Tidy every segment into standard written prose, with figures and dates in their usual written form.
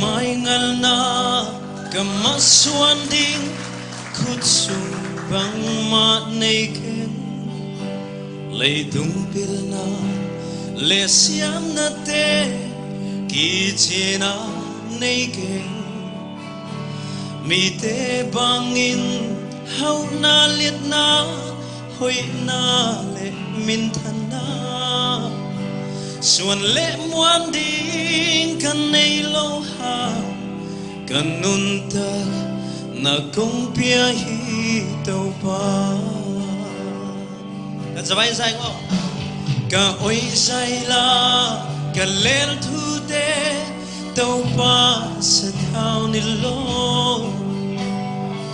mai ngal na kamaswan ding kutsu bang ma nei ken lei tung pil na le siam na te ki chena nei ken mi te bangin hau na liet na hoi na le min than na suan le muan ding kan nei lo ha kan nun ta na kong pia hi tàu pa kan sabai sai ngo ka oi sai la ka len thu te tàu pa sa thao ni lo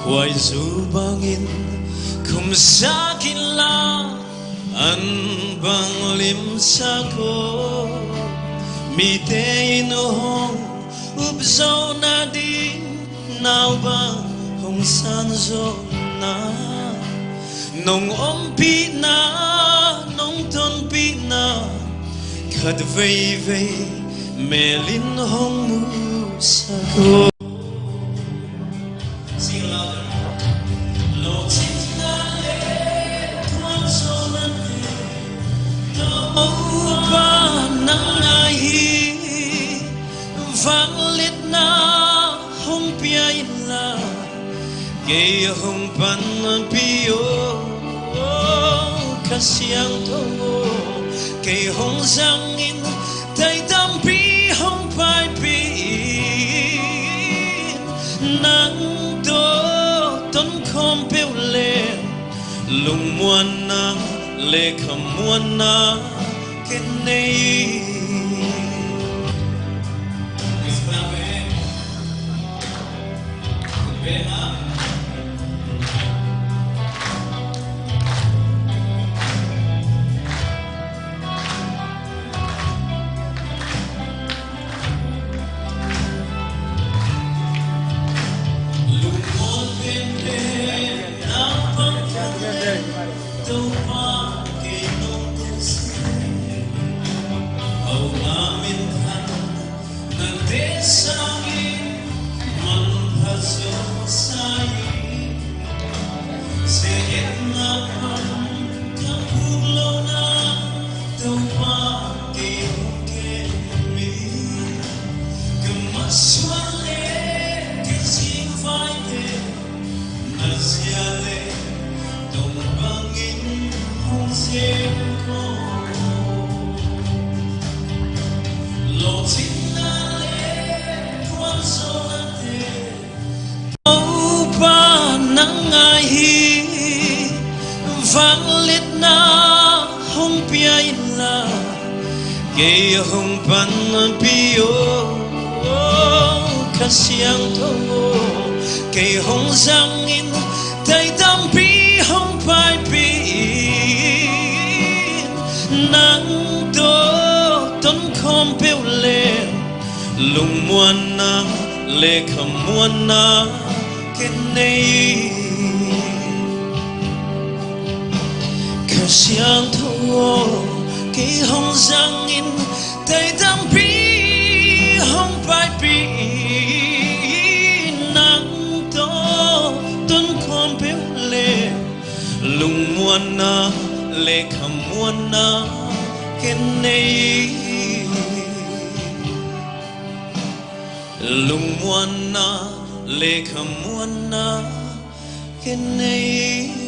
quay du bangin kum sa kin la an bang lim sa ko mi te no hong up zo na ding nào bang hong san zo na nong om pi na nong ton pi na khad vei vei me lin hong mu sa ko sing louder lo chit na le tuan so na te to pa na hi vang lit na hong pia la gay hong pan pio kasiang to gay hong sang in tay tam pi hong pai pi nang do ton khom peo le lung muan na le kham muan na ken nei vang lit na hong pia la gay hong pan pio kasiang to gay hong sang in tay tam pi hong pai pi nang do ton khom peo le lung muan na le kham muan na ken nei kasiang to cái hong sang in tay tam pi hong pai pi nang to ton khom peo le lung muan na le kham muan na ken nei lung muan na le kham muan na ken nei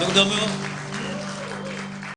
đồng tâm không?